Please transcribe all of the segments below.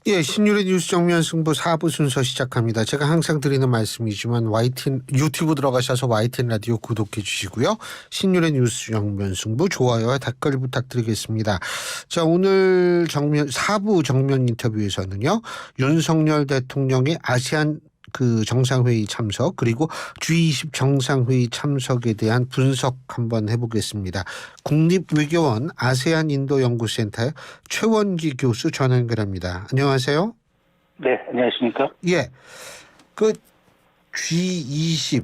예, 신율의 뉴스 정면 승부 4부 순서 시작합니다. 제가 항상 드리는 말씀이지만 유튜브 들어가셔서 YTN 라디오 구독해 주시고요. 신율의 뉴스 정면 승부 좋아요와 댓글 부탁드리겠습니다. 자, 오늘 4부 정면 인터뷰에서는요. 윤석열 대통령의 아세안 정상회의 참석 그리고 G20 정상회의 참석에 대한 분석 한번 해보겠습니다. 국립외교원 아세안 인도연구센터의 최원기 교수 전화 연결합니다. 안녕하세요. 네, 안녕하십니까? 예, G20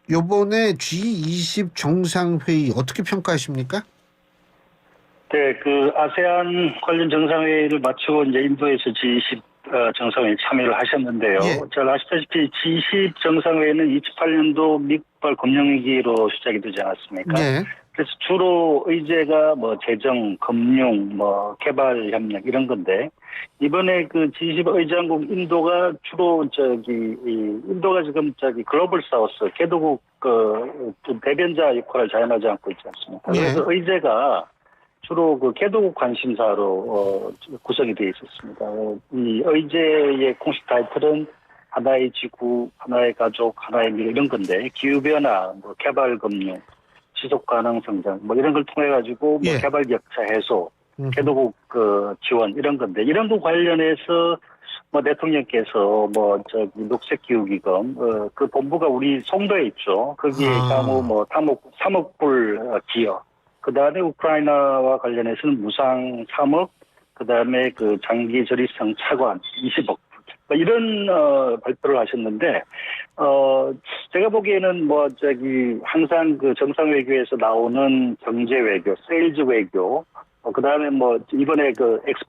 요번에 G20 정상회의 어떻게 평가하십니까? 네, 아세안 관련 정상회의를 마치고 이제 인도에서 G20 정상회의 참여를 하셨는데요. 예. 잘 아시다시피 G20 정상회의는 28년도 미국발 금융위기로 시작이 되지 않았습니까? 네. 그래서 주로 의제가 재정, 금융, 개발 협력 이런 건데 이번에 G20 의장국 인도가 주로 인도가 지금 글로벌 사우스 개도국 대변자 역할을 자연하지 않고 있지 않습니까? 예. 그래서 의제가 주로 개도국 관심사로 구성이 되어 있었습니다. 이 의제의 공식 타이틀은 하나의 지구, 하나의 가족, 하나의 미래 이런 건데 기후변화, 개발금융, 지속가능 성장 이런 걸 통해 가지고 예. 개발 격차 해소, 개도국 지원 이런 건데 이런 거 관련해서 대통령께서 녹색 기후기금 그 본부가 우리 송도에 있죠. 거기에 향후 3억 불 기여. 그 다음에 우크라이나와 관련해서는 무상 3억, 그 다음에 장기 저리성 차관 20억. 이런, 발표를 하셨는데, 제가 보기에는 항상 정상 외교에서 나오는 경제 외교, 세일즈 외교, 그 다음에 이번에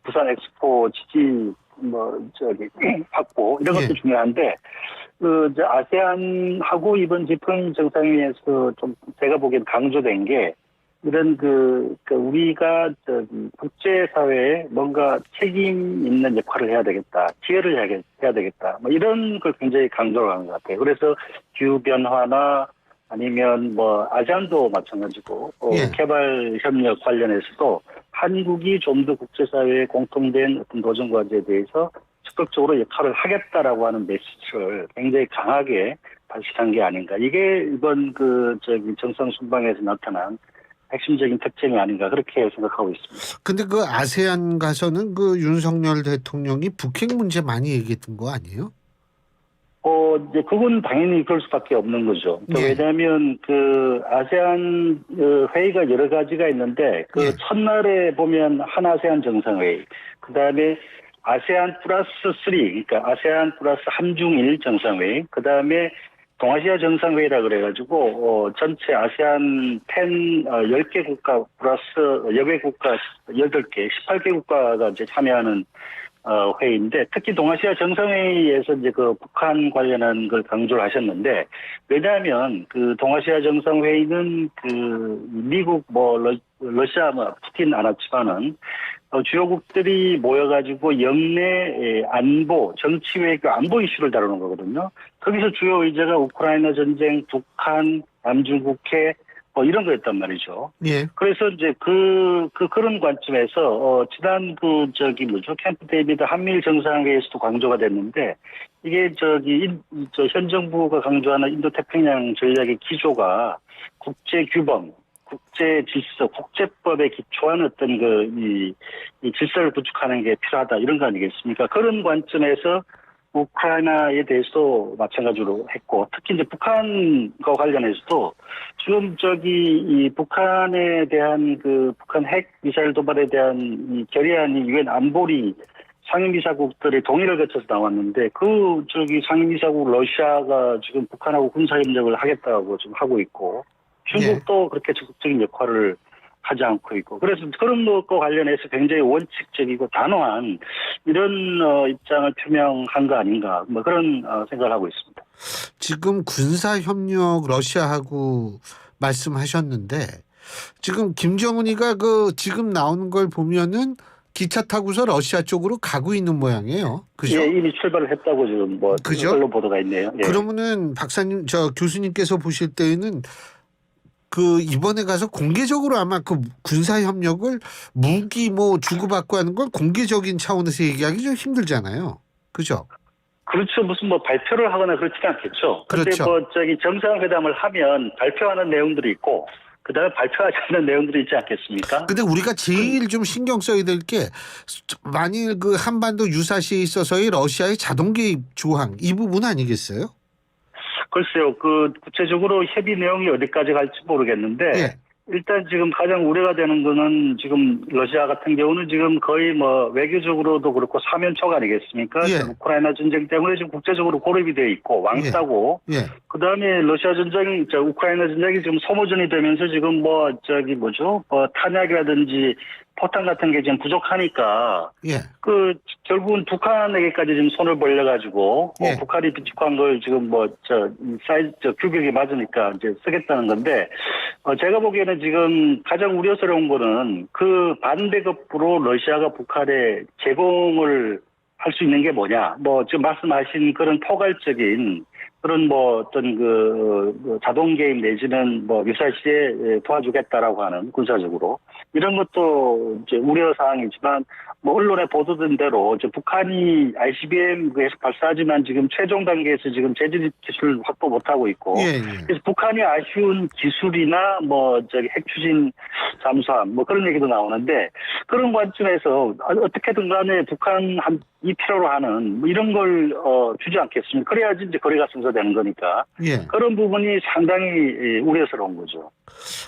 부산 엑스포 지지, 확보, 이런 것도 예. 중요한데, 아세안하고 이번 G20 정상회의에서 좀 제가 보기엔 강조된 게, 이런 우리가 국제사회에 뭔가 책임 있는 역할을 해야 되겠다. 기여를 해야 되겠다. 이런 걸 굉장히 강조를 하는 것 같아요. 그래서 기후변화나 아니면 아세안도 마찬가지고 예. 개발 협력 관련해서도 한국이 좀 더 국제사회에 공통된 어떤 도전 과제에 대해서 적극적으로 역할을 하겠다라고 하는 메시지를 굉장히 강하게 발식한 게 아닌가. 이게 이번 정상 순방에서 나타난 핵심적인 특징이 아닌가 그렇게 생각하고 있습니다. 근데 아세안 가서는 윤석열 대통령이 북핵 문제 많이 얘기했던 거 아니에요? 이제 그건 당연히 그럴 수밖에 없는 거죠. 예. 왜냐하면 아세안 회의가 여러 가지가 있는데 예. 첫날에 보면 한아세안 정상회의, 그 다음에 아세안 플러스 3, 그러니까 아세안 플러스 한중일 정상회의, 그 다음에 동아시아 정상회의라 그래가지고 전체 아세안 10개 국가 플러스 여외 국가 8개, 18개 국가가 이제 참여하는 회의인데 특히 동아시아 정상회의에서 이제 북한 관련한 걸 강조를 하셨는데 왜냐하면 동아시아 정상회의는 미국 러시아 푸틴 안 왔지만은 주요국들이 모여가지고 영내 안보, 정치 외교 안보 이슈를 다루는 거거든요. 거기서 주요 의제가 우크라이나 전쟁, 북한, 남중국해 이런 거였단 말이죠. 예. 그래서 이제 그런 관점에서 지난 캠프 데이비드 한미일 정상회의에서도 강조가 됐는데 이게 현 정부가 강조하는 인도 태평양 전략의 기조가 국제 규범, 국제 질서, 국제법에 기초한 어떤 이 질서를 구축하는 게 필요하다 이런 거 아니겠습니까? 그런 관점에서 우크라이나에 대해서도 마찬가지로 했고 특히 이제 북한과 관련해서도 지금 이 북한에 대한 북한 핵 미사일 도발에 대한 이 결의안이 유엔 안보리 상임이사국들의 동의를 거쳐서 나왔는데 상임이사국 러시아가 지금 북한하고 군사협력을 하겠다고 지금 하고 있고 중국도 그렇게 적극적인 역할을 하지 않고 있고 그래서 그런 것과 관련해서 굉장히 원칙적이고 단호한 이런 입장을 표명한 거 아닌가 그런 생각을 하고 있습니다. 지금 군사협력 러시아하고 말씀하셨는데 지금 김정은이가 지금 나오는 걸 보면은 기차 타고서 러시아 쪽으로 가고 있는 모양이에요. 그죠? 예, 이미 출발을 했다고 지금 그죠? 언론 보도가 있네요. 예. 그러면은 교수님께서 보실 때에는 그 이번에 가서 공개적으로 아마 그 군사 협력을 무기 뭐 주고받고 하는 건 공개적인 차원에서 얘기하기 좀 힘들잖아요. 그죠? 그렇죠. 무슨 뭐 발표를 하거나 그렇지는 않겠죠. 근데 그렇죠. 뭐 정상회담을 하면 발표하는 내용들이 있고 그다음에 발표하지 않는 내용들이 있지 않겠습니까? 근데 우리가 제일 좀 신경 써야 될 게 만일 그 한반도 유사시에 있어서의 러시아의 자동 개입 조항 이 부분 아니겠어요? 글쎄요. 그 구체적으로 협의 내용이 어디까지 갈지 모르겠는데 예. 일단 지금 가장 우려가 되는 거는 지금 러시아 같은 경우는 지금 거의 뭐 외교적으로도 그렇고 사면초가 아니겠습니까? 예. 우크라이나 전쟁 때문에 지금 국제적으로 고립이 돼 있고 왕따고 예. 그다음에 러시아 전쟁이 우크라이나 전쟁이 지금 소모전이 되면서 지금 뭐 탄약이라든지 포탄 같은 게 지금 부족하니까 예. 그 결국은 북한에게까지 지금 손을 벌려가지고 예. 북한이 비축한 걸 지금 사이즈 규격이 맞으니까 이제 쓰겠다는 건데 제가 보기에는 지금 가장 우려스러운 거는 그 반대급부로 러시아가 북한에 제공을 할 수 있는 게 뭐냐 뭐 지금 말씀하신 그런 포괄적인 그런 뭐 어떤 그 자동 개입 내지는 뭐 유사시에 도와주겠다라고 하는 군사적으로 이런 것도 이제 우려 사항이지만 뭐 언론에 보도된 대로 이제 북한이 ICBM 계속 발사하지만 지금 최종 단계에서 지금 재질 기술 확보 못하고 있고 예. 그래서 북한이 아쉬운 기술이나 핵 추진 잠수함 뭐 그런 얘기도 나오는데 그런 관점에서 어떻게든 간에 북한이 필요로 하는 뭐 이런 걸 주지 않겠습니까? 그래야지 이제 거래가 성사되는 거니까 예. 그런 부분이 상당히 우려스러운 거죠.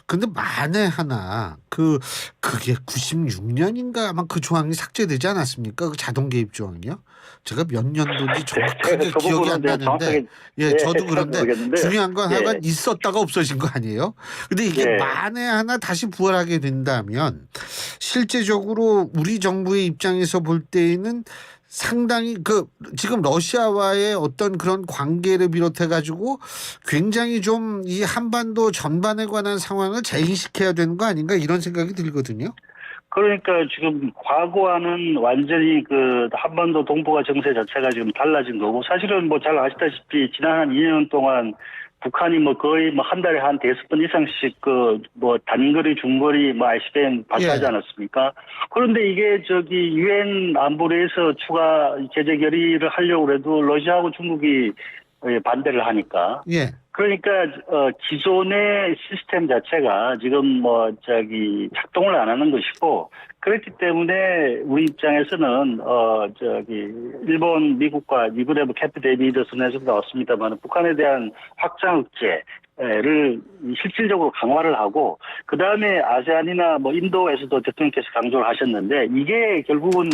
근데 만에 하나 그게 96년인가 아마 그 조항이 삭제되지 않았습니까? 그 자동 개입 조항이요? 제가 몇 년도인지 정확하게 그 기억이 안 부분은 나는데 예, 저도 그런데 모르겠는데. 중요한 건 예. 하여간 있었다가 없어진 거 아니에요? 근데 이게 예. 만에 하나 다시 부활하게 된다면 실제적으로 우리 정부의 입장에서 볼 때에는 상당히 지금 러시아와의 어떤 그런 관계를 비롯해 가지고 굉장히 좀 이 한반도 전반에 관한 상황을 재인식해야 되는 거 아닌가 이런 생각이 들거든요. 그러니까 지금 과거와는 완전히 그 한반도 동북아 정세 자체가 지금 달라진 거고 사실은 뭐 잘 아시다시피 지난 한 2년 동안 북한이 뭐 거의 뭐 한 달에 한 5번 이상씩 단거리, 중거리 ICBM 발사하지 예. 않았습니까? 그런데 이게 유엔 안보리에서 추가 제재 결의를 하려고 해도 러시아하고 중국이 반대를 하니까. 예. 그러니까 기존의 시스템 자체가 지금 작동을 안 하는 것이고 그렇기 때문에 우리 입장에서는 일본, 미국과 미국의 캠프 데이비드 선에서도 나왔습니다만 북한에 대한 확장 억제를 실질적으로 강화를 하고 그 다음에 아세안이나 인도에서도 대통령께서 강조를 하셨는데 이게 결국은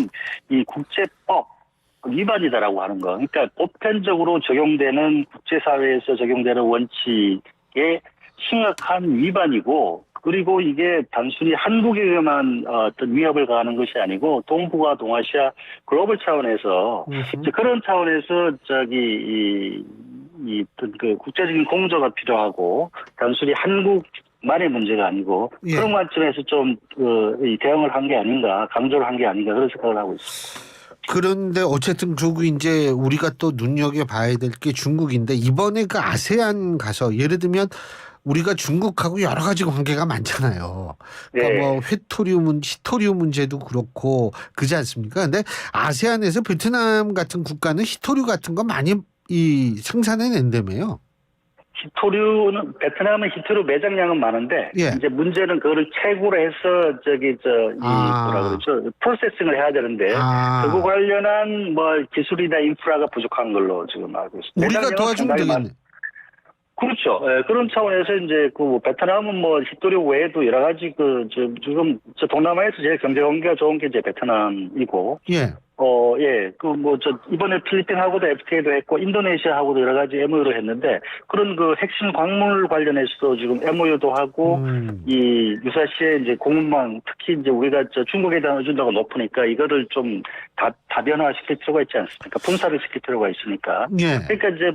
이 국제법 위반이다라고 하는 거. 그러니까 보편적으로 적용되는 국제사회에서 적용되는 원칙의 심각한 위반이고 그리고 이게 단순히 한국에게만 어떤 위협을 가하는 것이 아니고 동북아, 동아시아 글로벌 차원에서 그런 차원에서 그 국제적인 공조가 필요하고 단순히 한국만의 문제가 아니고 예. 그런 관점에서 좀 대응을 한 게 아닌가, 강조를 한 게 아닌가 그런 생각을 하고 있습니다. 그런데 어쨌든 그리고 이제 우리가 또 눈여겨봐야 될 게 중국인데 이번에 그 아세안 가서 예를 들면 우리가 중국하고 여러 가지 관계가 많잖아요. 그러니까 네. 뭐 히토리움 문제도 그렇고 그렇지 않습니까? 근데 아세안에서 베트남 같은 국가는 히토류 같은 거 많이 생산해낸다며요. 베트남은 히토류 매장량은 많은데, 예. 이제 문제는 그거를 채굴 해서, 프로세싱을 해야 되는데, 그거 관련한 기술이나 인프라가 부족한 걸로 지금 알고 있습니다. 우리가 도와주면 되겠네. 그렇죠. 예, 그런 차원에서 이제 베트남은 히토류 외에도 여러 가지 지금 동남아에서 제일 경제 관계가 좋은 게 이제 베트남이고, 예. 이번에 필리핀하고도 FTA도 했고, 인도네시아하고도 여러 가지 MOU를 했는데, 그런 핵심 광물 관련해서도 지금 MOU도 하고, 이 유사시에 이제 공급망, 특히 이제 우리가 중국에 대한 의존도가 높으니까 이거를 좀 다변화시킬 필요가 있지 않습니까? 분사를 시킬 필요가 있으니까. 예. 그러니까 이제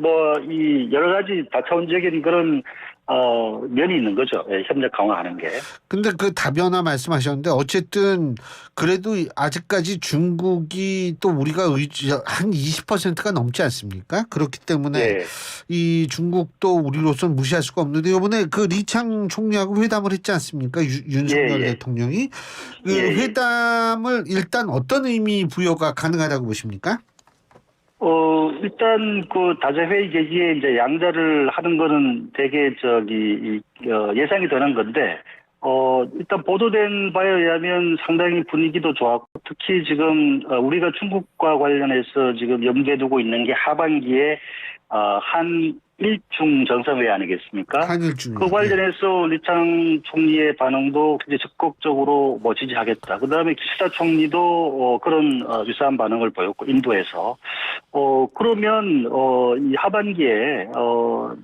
이 여러 가지 다차원적인 그런 면이 있는 거죠. 예, 협력 강화하는 게. 근데 그 다변화 말씀하셨는데 어쨌든 그래도 아직까지 중국이 또 우리가 한 20%가 넘지 않습니까? 그렇기 때문에 예, 이 중국도 우리로서는 무시할 수가 없는데 이번에 그 리창 총리하고 회담을 했지 않습니까? 예, 윤석열 예, 대통령이 그 예, 예. 회담을 일단 어떤 의미 부여가 가능하다고 보십니까? 일단 그 다자회의 계기에 이제 양자를 하는 거는 되게 예상이 되는 건데, 일단 보도된 바에 의하면 상당히 분위기도 좋았고, 특히 지금 우리가 중국과 관련해서 지금 염두에 두고 있는 게 하반기에 한일중 정상회의 아니겠습니까? 한일중이. 그 관련해서 리창 총리의 반응도 굉장히 적극적으로 뭐 지지하겠다. 그 다음에 기시다 총리도 그런 유사한 반응을 보였고 인도에서 그러면 이 하반기에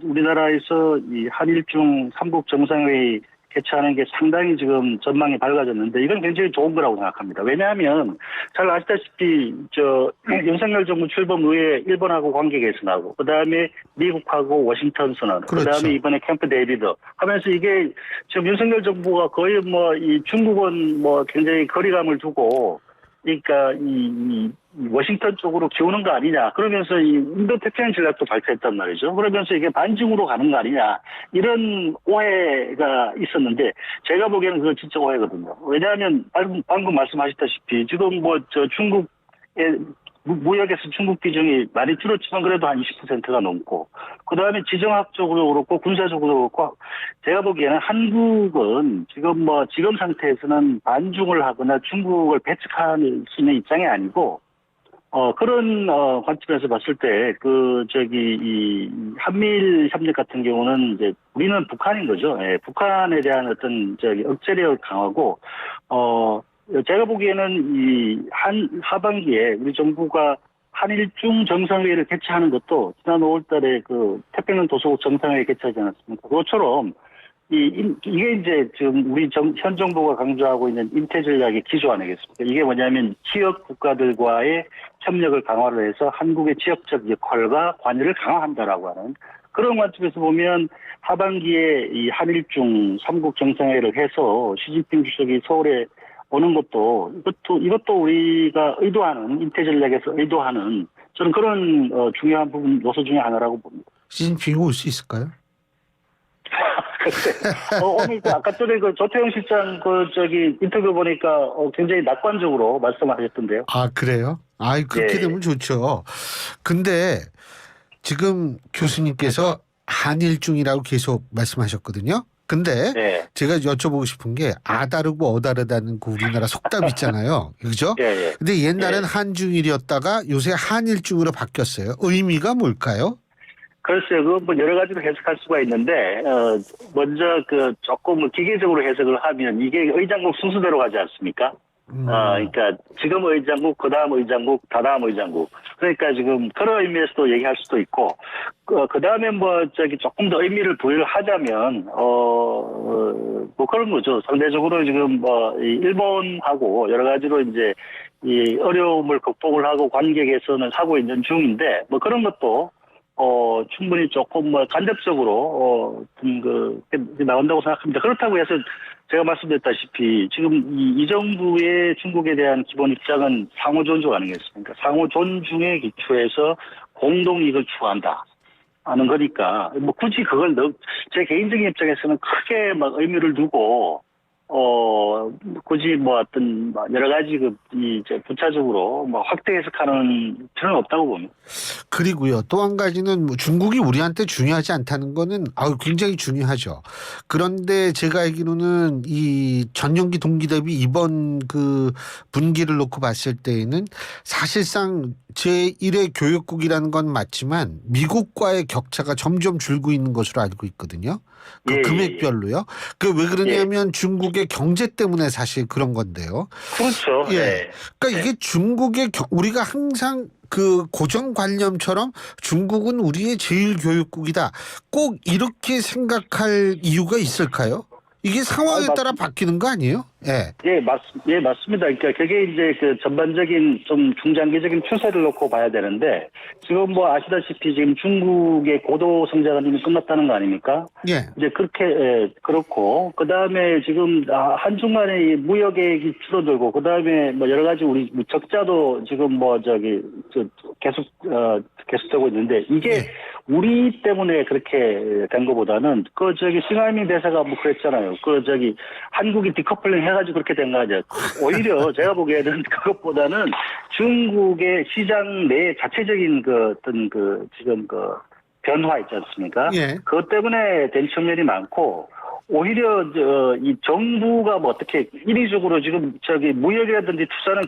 우리나라에서 이 한일중 삼국 정상회의 개최하는 게 상당히 지금 전망이 밝아졌는데 이건 굉장히 좋은 거라고 생각합니다. 왜냐하면 잘 아시다시피 윤석열 정부 출범 후에 일본하고 관계 개선하고 그다음에 미국하고 워싱턴 선언, 그렇죠. 그다음에 이번에 캠프 데이비드 하면서 이게 지금 윤석열 정부가 거의 뭐 이 중국은 뭐 굉장히 거리감을 두고 그러니까 이 워싱턴 쪽으로 기우는 거 아니냐. 그러면서 이 인도 태평양 전략도 발표했단 말이죠. 그러면서 이게 반중으로 가는 거 아니냐. 이런 오해가 있었는데 제가 보기에는 그거 진짜 오해거든요. 왜냐하면 방금 말씀하셨다시피 지금 뭐 중국의 무역에서 중국 비중이 많이 줄었지만 그래도 한 20%가 넘고 그다음에 지정학적으로 그렇고 군사적으로 그렇고 제가 보기에는 한국은 지금 상태에서는 반중을 하거나 중국을 배척할 수 있는 입장이 아니고 그런 관점에서 봤을 때 이 한미일 협력 같은 경우는 이제 우리는 북한인 거죠. 예, 북한에 대한 어떤 억제력을 강하고 제가 보기에는 이 하반기에 우리 정부가 한일중 정상회의를 개최하는 것도 지난 5월달에 그 태평양 도서국 정상회의 개최하지 않았습니까? 그것처럼 이게 이제 지금 우리 현 정부가 강조하고 있는 인태 전략의 기조 아니겠습니까? 이게 뭐냐면 지역 국가들과의 협력을 강화를 해서 한국의 지역적 역할과 관여를 강화한다라고 하는 그런 관점에서 보면 하반기에 이 한일중 삼국 정상회의를 해서 시진핑 주석이 서울에 오는 것도 이것도 우리가 의도하는 인태 전략에서 의도하는 저는 그런 중요한 부분 요소 중에 하나라고 봅니다. 시진핑이 올 수 있을까요? 오늘 아까 전에 그 조태영 실장 인터뷰 보니까 굉장히 낙관적으로 말씀하셨던데요. 아, 그래요? 아, 그렇게 예. 되면 좋죠. 근데 지금 교수님께서 한일중이라고 계속 말씀하셨거든요. 근데 네. 제가 여쭤보고 싶은 게 다르고 다르다는 그 우리나라 속담 있잖아요. 그죠? 예, 예. 근데 옛날엔 한중일이었다가 요새 한일중으로 바뀌었어요. 의미가 뭘까요? 글쎄요, 그건 뭐 여러 가지로 해석할 수가 있는데, 먼저 조금 기계적으로 해석을 하면 이게 의장국 순서대로 가지 않습니까? 그러니까 지금 의장국, 그 다음 의장국, 다다음 의장국. 그러니까 지금 그런 의미에서도 얘기할 수도 있고, 그 다음에 조금 더 의미를 부여를 하자면, 뭐 그런 거죠. 상대적으로 지금 이 일본하고 여러 가지로 이제 이 어려움을 극복을 하고 관계 개선을 하고 있는 중인데, 뭐 그런 것도 충분히 조금 간접적으로 나온다고 생각합니다. 그렇다고 해서 제가 말씀드렸다시피 지금 이 정부의 중국에 대한 기본 입장은 상호 존중 아니겠습니까? 상호 존중의 기초에서 공동 이익을 추구한다 하는 거니까 뭐 굳이 그걸 제 개인적인 입장에서는 크게 의미를 두고 굳이 어떤 여러 가지 부차적으로 확대 해석하는 필요는 없다고 봅니다. 그리고요. 또 한 가지는 중국이 우리한테 중요하지 않다는 거는 굉장히 중요하죠. 그런데 제가 알기로는 이 전용기 동기 대비 이번 그 분기를 놓고 봤을 때에는 사실상 제1의 교역국이라는 건 맞지만 미국과의 격차가 점점 줄고 있는 것으로 알고 있거든요. 그 금액별로요. 그 왜 그러냐면 중국의 경제 때문에 사실 그런 건데요. 그렇죠. 예. 그러니까 이게 중국의 우리가 항상 그 고정관념처럼 중국은 우리의 제일 교육국이다. 꼭 이렇게 생각할 이유가 있을까요? 이게 상황에 따라 바뀌는 거 아니에요? 예. 예, 맞습니다. 그러니까 그게 이제 그 전반적인 좀 중장기적인 추세를 놓고 봐야 되는데 지금 뭐 아시다시피 지금 중국의 고도 성장은 이미 끝났다는 거 아닙니까? 예. 이제 그렇게 그렇고 그 다음에 지금 한중간의 무역액이 줄어들고 그 다음에 뭐 여러 가지 우리 적자도 지금 뭐 계속되고 있는데 이게 우리 때문에 그렇게 된 것보다는 싱하이밍 대사가 뭐 그랬잖아요. 한국이 디커플링 해가지고 그렇게 된 거 아니에요. 오히려 제가 보기에는 그것보다는 중국의 시장 내 자체적인 지금 변화 있지 않습니까? 예. 그것 때문에 된 측면이 많고 오히려 이 정부가 뭐 어떻게 인위적으로 지금 무역이라든지 투자는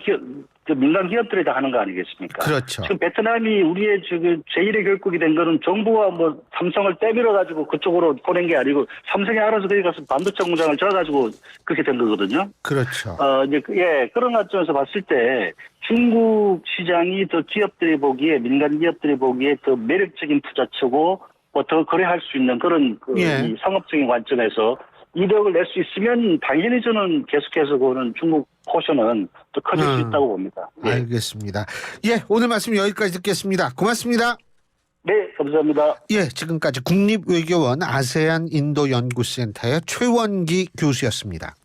민간 기업들이 다 하는 거 아니겠습니까? 그렇죠. 지금 베트남이 우리의 지금 제1의 결국이 된 거는 정부가 뭐 삼성을 떼밀어 가지고 그쪽으로 보낸 게 아니고 삼성이 알아서 거기 가서 반도체 공장을 들어가지고 그렇게 된 거거든요. 그렇죠. 그런 관점에서 봤을 때 중국 시장이 더 기업들이 보기에 민간 기업들이 보기에 더 매력적인 투자처고 뭐 더 거래할 수 있는 그런 이 상업적인 관점에서 이득을 낼 수 있으면 당연히 저는 계속해서 그거는 중국 포션은 더 커질 수 있다고 봅니다. 예. 알겠습니다. 예, 오늘 말씀 여기까지 듣겠습니다. 고맙습니다. 네, 감사합니다. 예, 지금까지 국립외교원 아세안 인도연구센터의 최원기 교수였습니다.